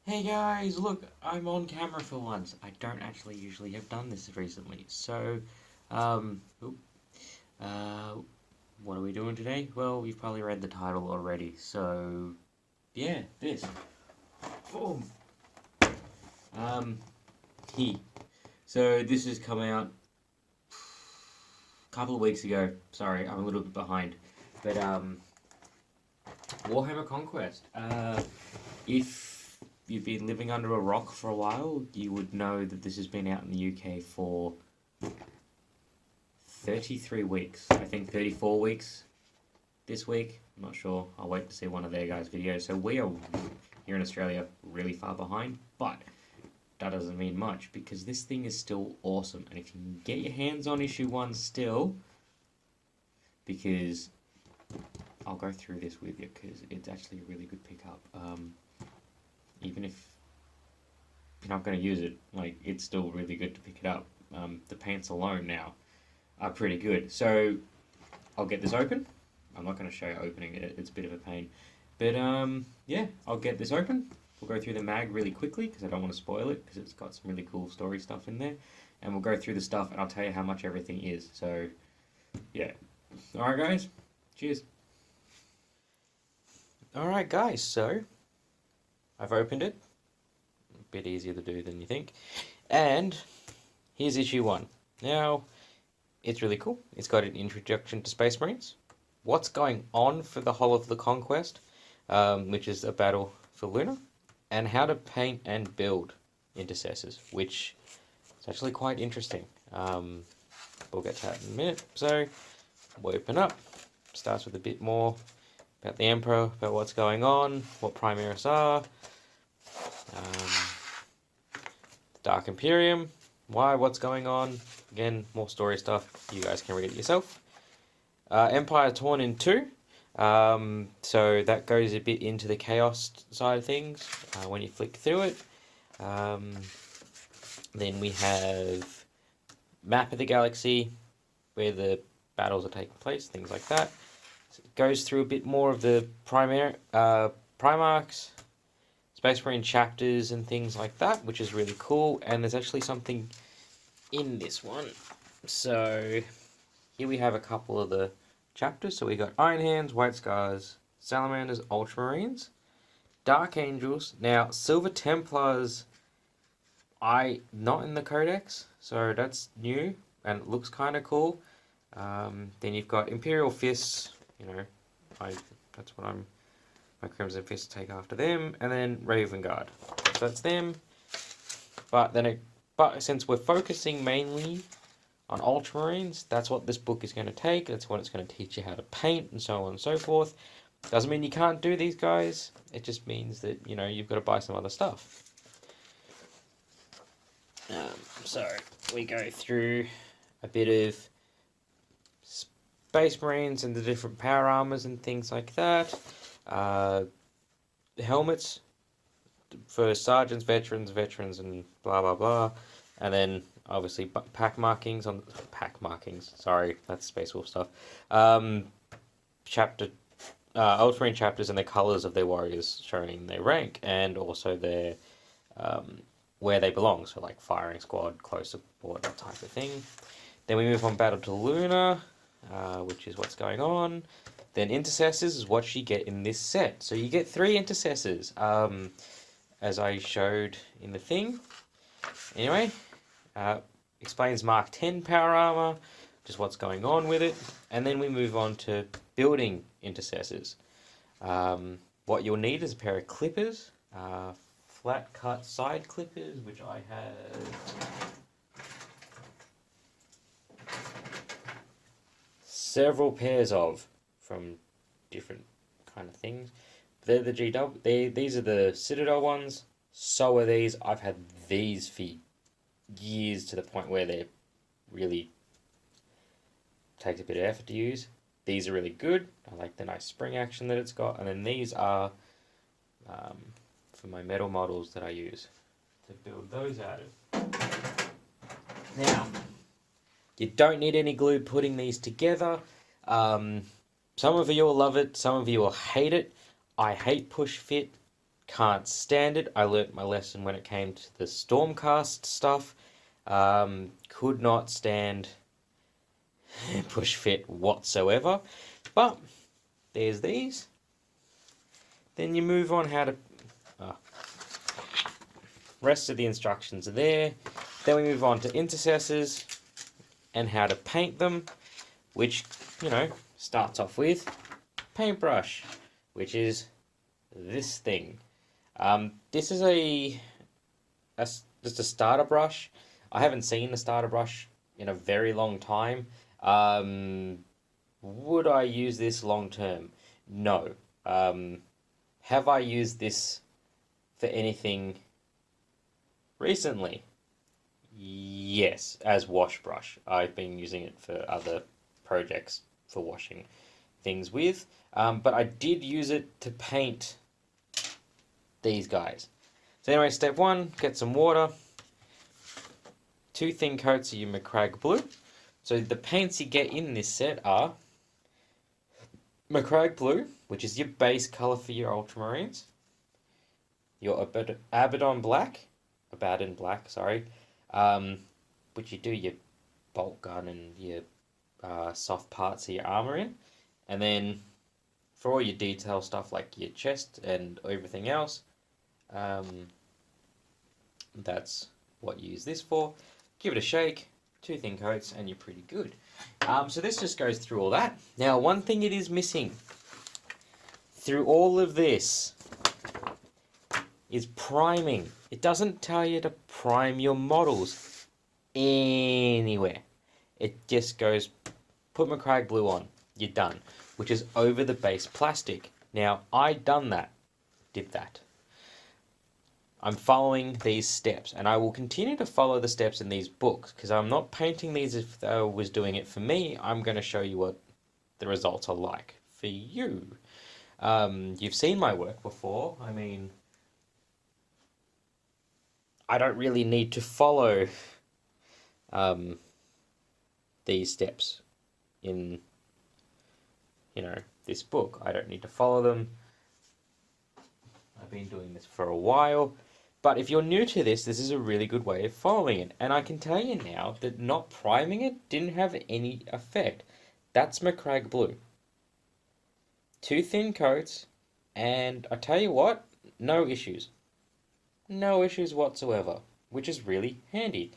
Hey guys, look, I'm on camera for once. I don't actually usually have done this recently. Oop, uh, what are we doing today? Well, you've probably read the title already. Yeah, this. Boom. Um, he. So this has come out a couple of weeks ago. Sorry, I'm a little bit behind. But Warhammer Conquest. If you've been living under a rock for a while, you would know that this has been out in the UK for 33 weeks. I think 34 weeks this week. I'm not sure. I'll wait to see one of their guys' videos. So we are here in Australia really far behind, but that doesn't mean much because this thing is still awesome. And if you can get your hands on issue 1 still, because I'll go through this with you because it's actually a really good pickup. Even if you're not going to use it, like, it's still really good to pick it up. The pants alone now are pretty good. So I'll get this open. I'm not going to show you opening it. It's a bit of a pain. But yeah, I'll get this open. We'll go through the mag really quickly because I don't want to spoil it because it's got some really cool story stuff in there. And we'll go through the stuff and I'll tell you how much everything is. So yeah. Alright guys. Cheers. Alright guys, so I've opened it. A bit easier to do than you think. And here's issue 1. Now, it's really cool. It's got an introduction to Space Marines, what's going on for the whole of the Conquest, which is a battle for Luna, and how to paint and build intercessors, which is actually quite interesting. We'll get to that in a minute. So, we'll open up. Starts with a bit more about the Emperor, about what's going on, what Primaris are, the Dark Imperium, why, what's going on. Again, more story stuff. You guys can read it yourself. Empire torn in two. So that goes a bit into the chaos side of things when you flick through it. Then we have map of the galaxy where the battles are taking place, things like that. So it goes through a bit more of the Primarchs, Space Marine chapters and things like that, which is really cool. And there's actually something in this one. So here we have a couple of the chapters. So we got Iron Hands, White Scars, Salamanders, Ultramarines, Dark Angels. Now, Silver Templars, not in the Codex, so that's new and it looks kind of cool. Then you've got Imperial Fists. That's what my Crimson Fists take after them, and then Raven Guard. So that's them. But since we're focusing mainly on Ultramarines, that's what this book is going to take. That's what it's going to teach you how to paint and so on and so forth. Doesn't mean you can't do these guys. It just means that, you've got to buy some other stuff. So we go through a bit of Space Marines and the different power armors and things like that. Helmets for sergeants, veterans, and blah blah blah. And then obviously pack markings. Sorry, that's Space Wolf stuff. Ultramarine chapters and the colors of their warriors showing their rank and also their where they belong. So like firing squad, close support, that type of thing. Then we move on Battle to Luna, which is what's going on. Then Intercessors is what you get in this set. So you get 3 Intercessors, as I showed in the thing. Anyway, explains Mark 10 power armor, just what's going on with it. And then we move on to building Intercessors. What you'll need is a pair of clippers, flat cut side clippers, which I have several pairs of from different kind of things. They're the GW. These are the Citadel ones. So are these. I've had these for years to the point where they're really takes a bit of effort to use. These are really good. I like the nice spring action that it's got. And then these are for my metal models that I use to build those out of. Now, you don't need any glue putting these together. Some of you will love it. Some of you will hate it. I hate push fit can't stand it. I learnt my lesson when it came to the Stormcast stuff. Could not stand push fit whatsoever. But there's these. Then you move on how to... rest of the instructions are there. Then we move on to intercessors and how to paint them, which, you know, starts off with paintbrush, which is this thing. This is just a starter brush. I haven't seen the starter brush in a very long time. Would I use this long term? No. Have I used this for anything recently? Yes, as wash brush. I've been using it for other projects for washing things with. But I did use it to paint these guys. So anyway, step one, get some water. 2 thin coats of your McCrag blue. So the paints you get in this set are McCrag blue, which is your base color for your ultramarines. Your Abaddon black, sorry, which you do your bolt gun and your soft parts of your armor in. And then for all your detail stuff like your chest and everything else, that's what you use this for. Give it a shake, 2 thin coats, and you're pretty good. So this just goes through all that. Now, one thing it is missing through all of this is priming. It doesn't tell you to prime your models anywhere. It just goes, put McCrag blue on, you're done, which is over the base plastic. Now, I did that. I'm following these steps, and I will continue to follow the steps in these books, because I'm not painting these if I was doing it for me. I'm going to show you what the results are like for you. You've seen my work before. I mean, I don't really need to follow these steps in, you know, this book. I don't need to follow them. I've been doing this for a while. But if you're new to this, this is a really good way of following it. And I can tell you now that not priming it didn't have any effect. That's McCrag blue. 2 thin coats, and I tell you what, no issues. No issues whatsoever, which is really handy.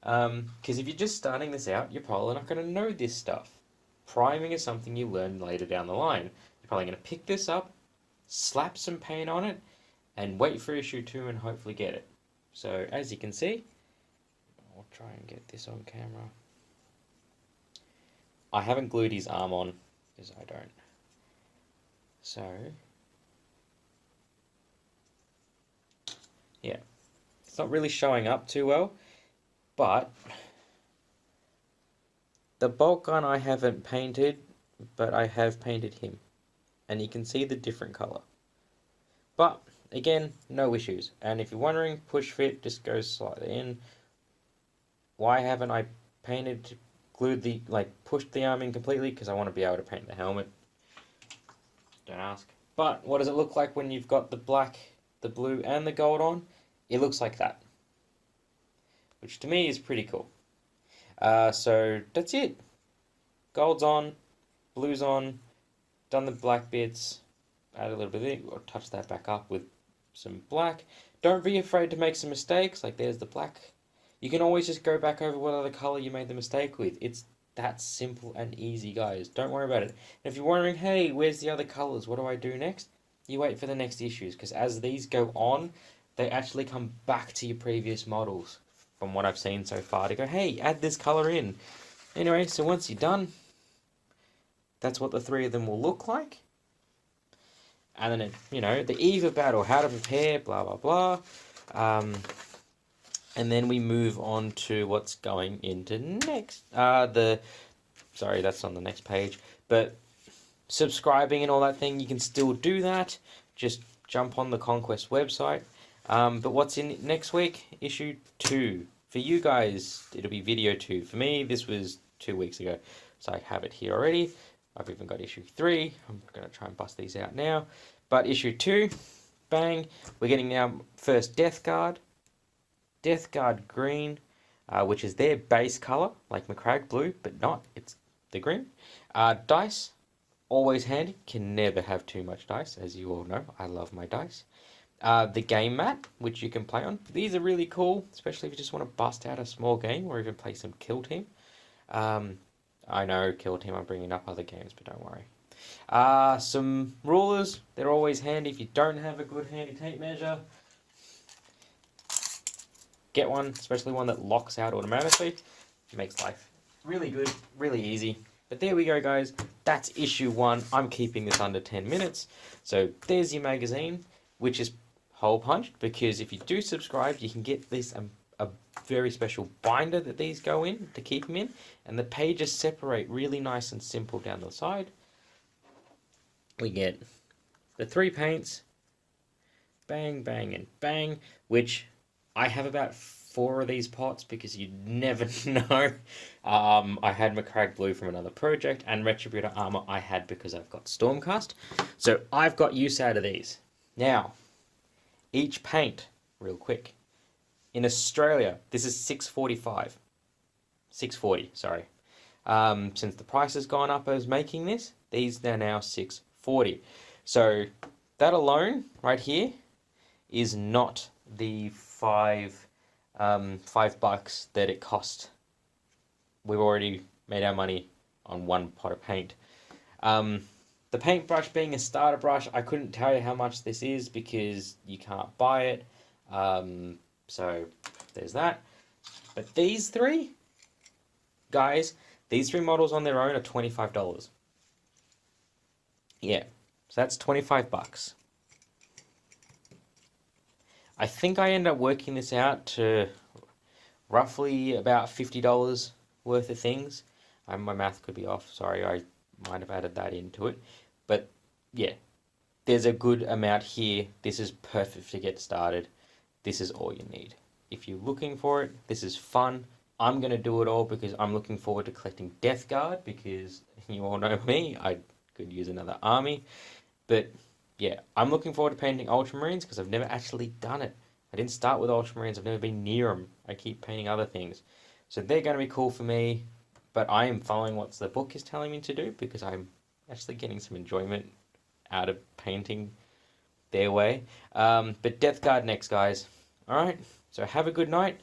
Because if you're just starting this out, you're probably not going to know this stuff. Priming is something you learn later down the line. You're probably going to pick this up, slap some paint on it, and wait for issue 2 and hopefully get it. So, as you can see, I'll try and get this on camera. I haven't glued his arm on, because I don't. So, yeah. It's not really showing up too well, but the bolt gun I haven't painted, but I have painted him. And you can see the different color. But again, no issues. And if you're wondering, push fit just goes slightly in. Why haven't I pushed the arm in completely? Because I want to be able to paint the helmet. Don't ask. But what does it look like when you've got the black, the blue, and the gold on? It looks like that. Which to me is pretty cool. So that's it. Gold's on, blue's on, done the black bits, add a little bit of it, or touch that back up with some black. Don't be afraid to make some mistakes, like there's the black. You can always just go back over what other color you made the mistake with. It's that simple and easy, guys. Don't worry about it. And if you're wondering, hey, where's the other colors? What do I do next? You wait for the next issues, because as these go on, they actually come back to your previous models, from what I've seen so far, to go, hey, add this color in. Anyway, so once you're done, that's what the 3 of them will look like. And then, the eve of battle, how to prepare, blah, blah, blah. And then we move on to what's going into next. Sorry, that's on the next page. But subscribing and all that thing, you can still do that. Just jump on the Conquest website. But what's in next week? Issue 2. For you guys, it'll be video 2. For me, this was 2 weeks ago. So I have it here already. I've even got issue 3. I'm going to try and bust these out now. But issue 2 bang. We're getting our first Death Guard green, which is their base color, like Macragge blue, but not. It's the green. Dice, always handy. Can never have too much dice, as you all know. I love my dice. The game mat, which you can play on. These are really cool, especially if you just want to bust out a small game or even play some Kill Team. I know Kill Team, I'm bringing up other games, but don't worry. Some rulers, they're always handy if you don't have a good handy tape measure. Get one, especially one that locks out automatically. It makes life really good, really easy. But there we go, guys. That's issue 1. I'm keeping this under 10 minutes. So there's your magazine, which is hole punched, because if you do subscribe, you can get this a very special binder that these go in to keep them in, and the pages separate really nice and simple down the side. We get the 3 paints, bang, bang, and bang, which I have about 4 of these pots because you never know. I had Macragge blue from another project, and Retributor armor I had because I've got Stormcast. So I've got use out of these. Now, each paint, real quick. In Australia, this is $6.45. $6.40, sorry. Since the price has gone up as making this, these are now $6.40. So that alone, right here, is not the $5 that it cost. We've already made our money on one pot of paint. The paintbrush being a starter brush, I couldn't tell you how much this is because you can't buy it. So there's that. But these 3, guys, these 3 models on their own are $25. Yeah, so that's $25. I think I end up working this out to roughly about $50 worth of things. My math could be off, sorry, I might have added that into it. But yeah, there's a good amount here. This is perfect to get started. This is all you need. If you're looking for it, this is fun. I'm going to do it all because I'm looking forward to collecting Death Guard, because you all know me, I could use another army. But yeah, I'm looking forward to painting Ultramarines because I've never actually done it. I didn't start with Ultramarines, I've never been near them. I keep painting other things. So they're going to be cool for me, but I am following what the book is telling me to do because I'm actually getting some enjoyment out of painting their way. But Death Guard next, guys. Alright, so have a good night.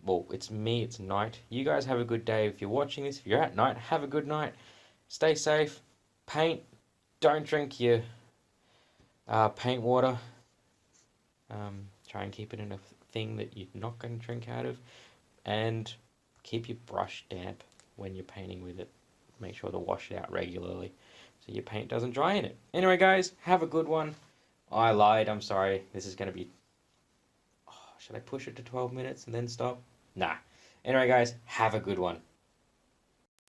Well, it's me, it's night. You guys have a good day if you're watching this. If you're at night, have a good night. Stay safe. Paint. Don't drink your paint water. Try and keep it in a thing that you're not going to drink out of. And keep your brush damp when you're painting with it. Make sure to wash it out regularly so your paint doesn't dry in it. Anyway, guys, have a good one. I lied, I'm sorry. This is going to be... Oh, should I push it to 12 minutes and then stop? Nah. Anyway, guys, have a good one.